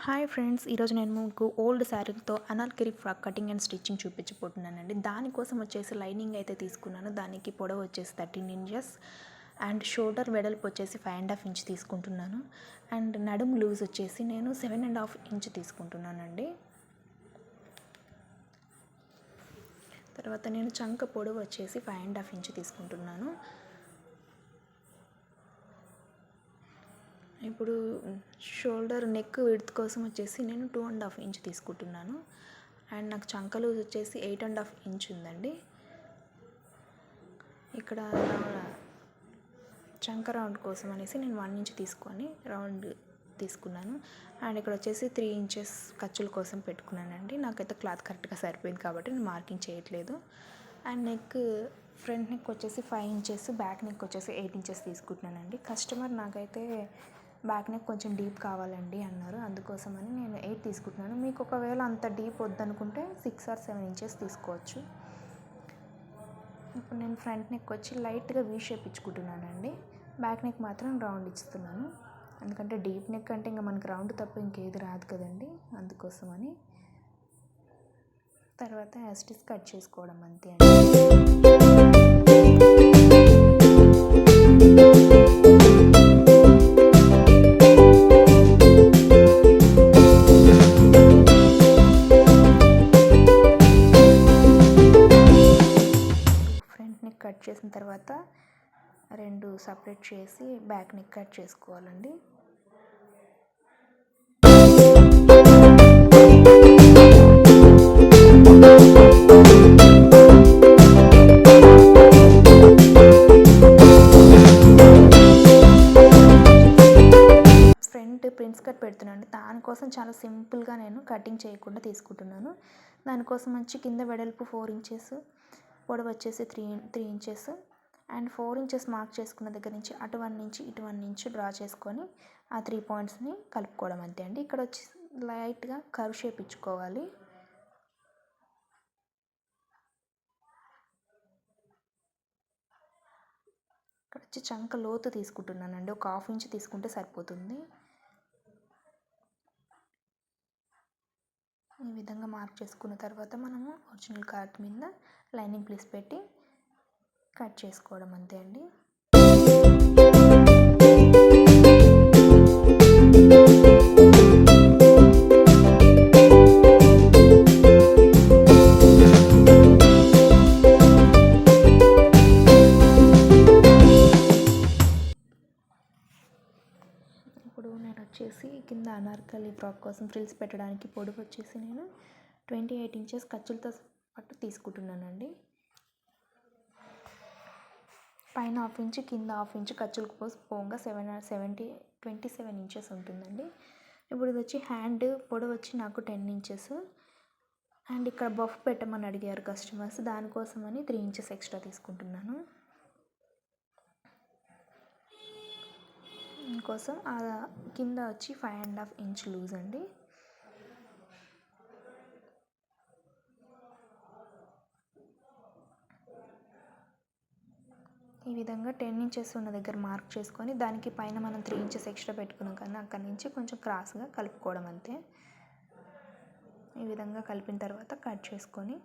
Hi friends, ఈరోజు నేను మీకు ఓల్డ్ శారీతో Anarkali frock cutting and stitching చూపించబోతున్నానండి. దానికోసం వచ్చేసి లైనింగ్ అయితే తీసుకున్నాను. దానికి పొడవు వచ్చేసి 13 ఇంచెస్ అండ్ షోల్డర్ వెడల్పు వచ్చేసి 5.5 ఇంచ్ తీసుకుంటున్నాను. అండ్ నడుము లూజ్ వచ్చేసి నేను 7.5 ఇంచ్ తీసుకుంటున్నానండి. తర్వాత నేను చంక పొడవు వచ్చేసి 5.5 ఇంచ్ తీసుకుంటున్నాను. ఇప్పుడు షోల్డర్ నెక్ విడ్త్ కోసం వచ్చేసి నేను 2.5 ఇంచ్ తీసుకుంటున్నాను. అండ్ నాకు చంక లూజ్ వచ్చేసి 8.5 ఇంచ్ ఉందండి. ఇక్కడ చంక రౌండ్ కోసం అనేసి నేను 1 ఇంచ్ తీసుకొని రౌండ్ తీసుకున్నాను. అండ్ ఇక్కడ వచ్చేసి 3 ఇంచెస్ ఖర్చుల కోసం పెట్టుకున్నానండి. నాకైతే క్లాత్ కరెక్ట్గా సరిపోయింది కాబట్టి నేను మార్కింగ్ చేయట్లేదు. అండ్ నెక్ ఫ్రంట్ నెక్ వచ్చేసి 5 ఇంచెస్, బ్యాక్ నెక్ వచ్చేసి 8 ఇంచెస్ తీసుకుంటున్నానండి. కస్టమర్ నాకైతే బ్యాక్ నెక్ కొంచెం డీప్ కావాలండి అన్నారు, అందుకోసమని నేను 8 తీసుకుంటున్నాను. మీకు ఒకవేళ అంత డీప్ వద్దనుకుంటే 6 or 7 ఇంచెస్ తీసుకోవచ్చు. ఇప్పుడు నేను ఫ్రంట్ నెక్ వచ్చి లైట్గా వీ షేప్ ఇచ్చుకుంటున్నానండి. బ్యాక్ నెక్ మాత్రం రౌండ్ ఇస్తున్నాను, ఎందుకంటే డీప్ నెక్ అంటే ఇంకా మనకి రౌండ్ తప్ప ఇంకేది రాదు కదండి, అందుకోసమని. తర్వాత యాస్టిస్ కట్ చేసుకోవడం అంతే అండి. కట్ చేసిన తర్వాత 2 సపరేట్ చేసి బ్యాక్ నెక్ కట్ చేసుకోవాలండి. ఫ్రంట్ ప్రిన్స్ కట్ పెడుతున్నాను, దానికోసం చాలా సింపుల్గా నేను కటింగ్ చేయకుండా తీసుకుంటున్నాను. దానికోసం వచ్చి కింద వెడల్పు 4 ఇంచెస్, పొడవు వచ్చేసి 3 ఇంచెస్ అండ్ 4 ఇంచెస్ మార్క్ చేసుకున్న దగ్గర నుంచి అటు 1 ఇంచ్ ఇటు 1 ఇంచ్ డ్రా చేసుకొని ఆ 3 పాయింట్స్ని కలుపుకోవడం అంతే అండి. ఇక్కడ వచ్చి లైట్గా కర్వ్ షేప్ ఇచ్చుకోవాలి. ఇక్కడ వచ్చి చంక లోతు తీసుకుంటున్నానండి, ఒక 1/2 ఇంచ్ తీసుకుంటే సరిపోతుంది. ఈ విధంగా మార్క్ చేసుకున్న తర్వాత మనము ఒరిజినల్ కార్ట్ మీద లైనింగ్ ప్లీస్ పెట్టి కట్ చేసుకోవడం అంతే అండి. ఇప్పుడు నేను వచ్చేసి కింద అనార్కలి ఫ్రాక్ కోసం ఫ్రిల్స్ పెట్టడానికి పొడవు వచ్చేసి నేను 28 ఇంచెస్ ఖర్చులతో పాటు తీసుకుంటున్నానండి. పైన 1/2 ఇంచ్, కింద 1/2 ఇంచ్ ఖర్చులకు పోగా 27 ఇంచెస్ ఉంటుందండి. ఇప్పుడు ఇది వచ్చి హ్యాండ్ పొడవు వచ్చి నాకు 10 ఇంచెస్ అండ్ ఇక్కడ బఫ్ పెట్టమని అడిగారు కస్టమర్స్, దానికోసమని 3 ఇంచెస్ ఎక్స్ట్రా తీసుకుంటున్నాను. కోసం కింద వచ్చి 5.5 ఇంచ్ లూజ్ అండి. ఈ విధంగా 10 ఇంచెస్ ఉన్న దగ్గర మార్క్ చేసుకొని దానికి పైన మనం 3 ఇంచెస్ ఎక్స్ట్రా పెట్టుకున్నాం కానీ అక్కడి నుంచి కొంచెం క్రాస్గా కలుపుకోవడం అంతే. ఈ విధంగా కలిపిన తర్వాత కట్ చేసుకొని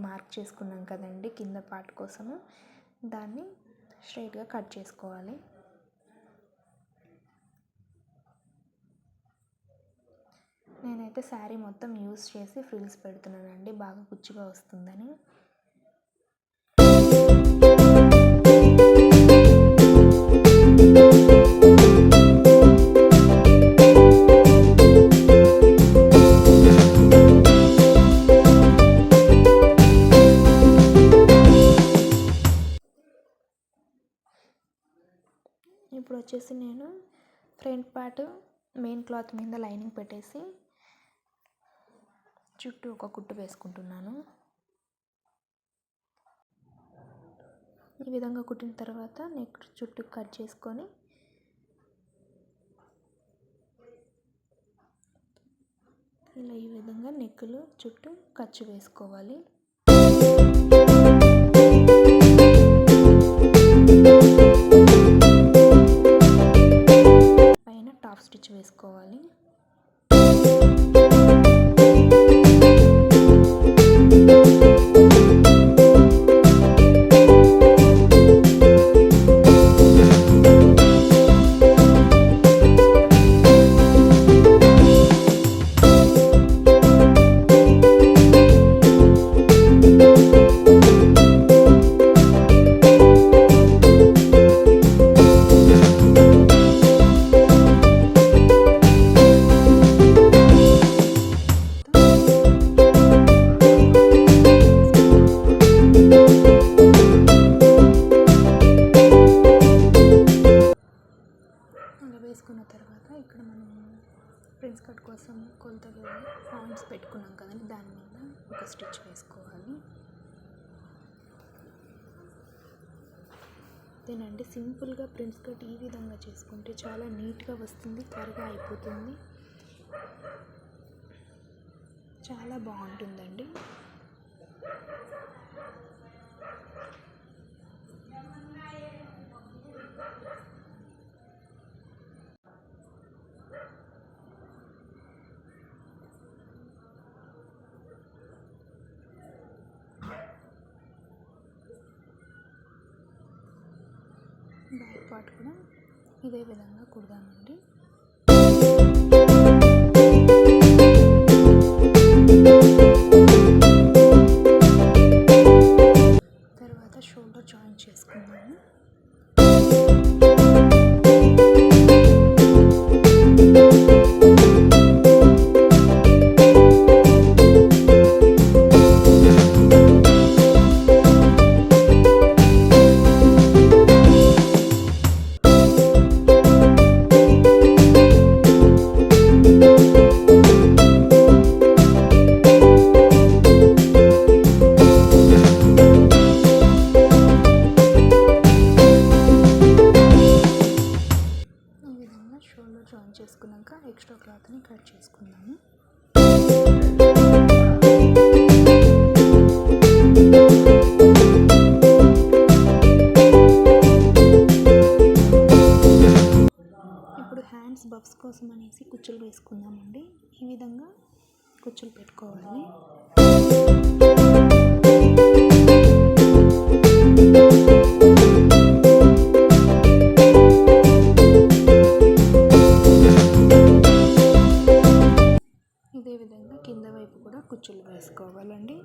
మార్క్ చేసుకున్నాం కదండి కింద పార్ట్ కోసము, దాన్ని స్ట్రైట్గా కట్ చేసుకోవాలి. నేనైతే శారీ మొత్తం యూస్ చేసి ఫ్రిల్స్ పెడుతున్నానండి, బాగా కుచ్చుగా వస్తుందని. ఇప్పుడు వచ్చేసి నేను ఫ్రంట్ పార్ట్ మెయిన్ క్లాత్ మీద లైనింగ్ పెట్టేసి చుట్టూ ఒక కుట్టు వేసుకుంటున్నాను. ఈ విధంగా కుట్టిన తర్వాత నెక్ చుట్టూ కట్ చేసుకొని ఇలా ఈ విధంగా నెక్కులు చుట్టూ ఖర్చు వేసుకోవాలి. పైన టాప్ స్టిచ్ వేసుకోవాలి. వేసుకున్న తర్వాత ఇక్కడ మనం ప్రిన్స్ కట్ కోసం కొలతలు పాయింట్స్ పెట్టుకున్నాం కదండి, దాని మీద ఒక స్టిచ్ వేసుకోవాలి. ఇదేనండి సింపుల్గా ప్రిన్స్ కట్ ఈ విధంగా చేసుకుంటే చాలా నీట్గా వస్తుంది, త్వరగా అయిపోతుంది, చాలా బాగుంటుందండి. బ్యాక్ పార్ట్ కూడా ఇదే విధంగా కుడదామండి. తర్వాత షోల్డర్ జాయిన్ చేసుకున్నాము. షోల్డర్ జాయిన్ చేసుకున్నాక ఎక్స్ట్రా క్లాత్ని కట్ చేసుకుందాము. ఇప్పుడు హ్యాండ్స్ బఫ్స్ కోసం అనేసి కుచ్చులు వేసుకుందామండి. ఈ విధంగా కుచ్చులు పెట్టుకోవాలి. ఇదే విధంగా కింద వైపు కూడా కుచ్చులు వేసుకోవాలండి.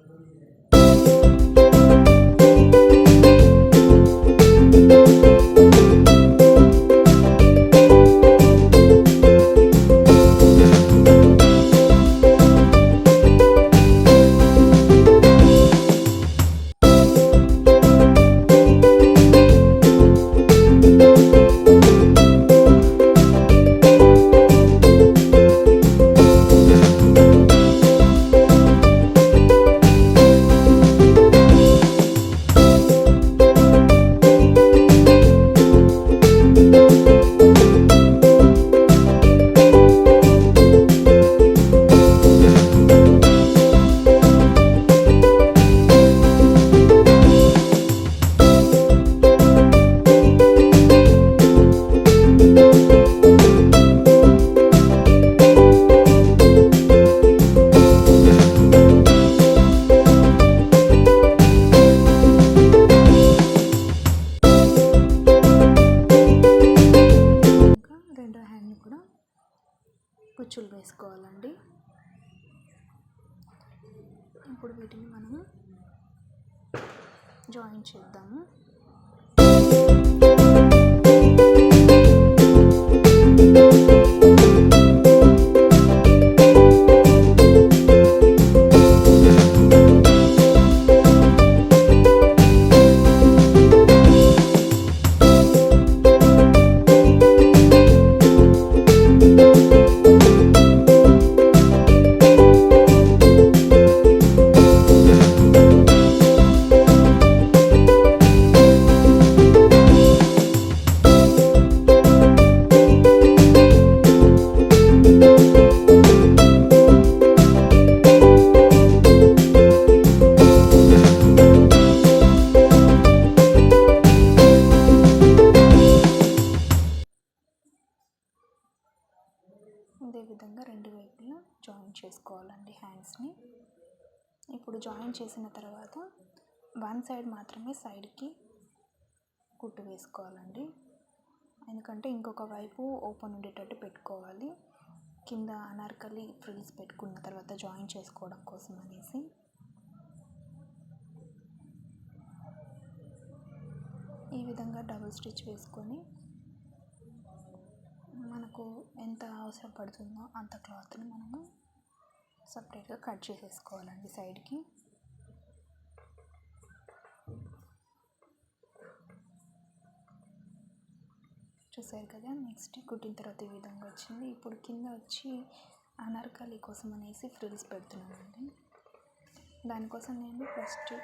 కుచ్చులు వేసుకోవాలండి. ఇప్పుడు వీటిని మనము జాయిన్ చేద్దాము. అదేవిధంగా రెండు వైపులా జాయిన్ చేసుకోవాలండి హ్యాండ్స్ని. ఇప్పుడు జాయిన్ చేసిన తర్వాత వన్ సైడ్ మాత్రమే సైడ్కి కుట్టు వేసుకోవాలండి, ఎందుకంటే ఇంకొక వైపు ఓపెన్ ఉండేటట్టు పెట్టుకోవాలి. కింద అనార్కలి ఫ్రిల్స్ పెట్టుకున్న తర్వాత జాయిన్ చేసుకోవడం కోసం అనేసి. ఈ విధంగా డబుల్ స్టిచ్ వేసుకొని మనకు ఎంత అవసరం పడుతుందో అంత క్లాత్ని మనము సపరేట్గా కట్ చేసేసుకోవాలండి సైడ్కి. చూసారు కదా, నెక్స్ట్ కుట్టిన తర్వాత ఈ విధంగా వచ్చింది. ఇప్పుడు కింద వచ్చి అనార్కలి కోసం అనేసి ఫ్రిల్స్ పెడుతున్నానండి. దానికోసం నేను ఫస్ట్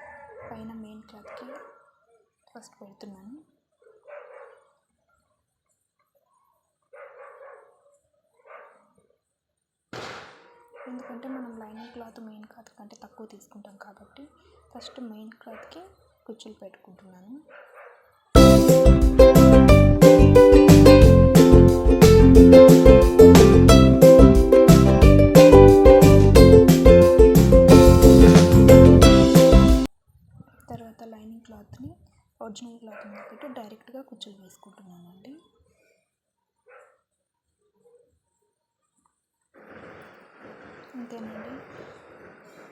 పైన మెయిన్ క్లాత్కి ఫస్ట్ పెడుతున్నాను. ఎందుకంటే మనం లైనింగ్ క్లాత్ మెయిన్ క్లాత్ కంటే తక్కువ తీసుకుంటాం కాబట్టి ఫస్ట్ మెయిన్ క్లాత్కి కుచ్చులు పెట్టుకుంటున్నాను. తర్వాత లైనింగ్ క్లాత్ని ఒరిజినల్ క్లాత్ మీద పెట్టి డైరెక్ట్గా కుచ్చులు వేసుకుంటున్నానండి. అంతేనండి.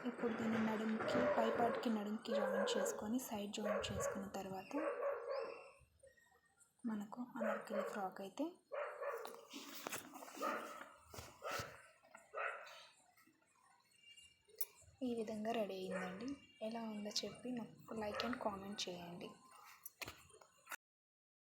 ఇప్పుడు దీన్ని నడుముకి పైపాటికి నడుముకి జాయిన్ చేసుకొని సైడ్ జాయిన్ చేసుకున్న తర్వాత మనకు అనార్కలి ఫ్రాక్ అయితే ఈ విధంగా రెడీ అయిందండి. ఎలా ఉందో చెప్పి నాకు లైక్ అండ్ కామెంట్ చేయండి.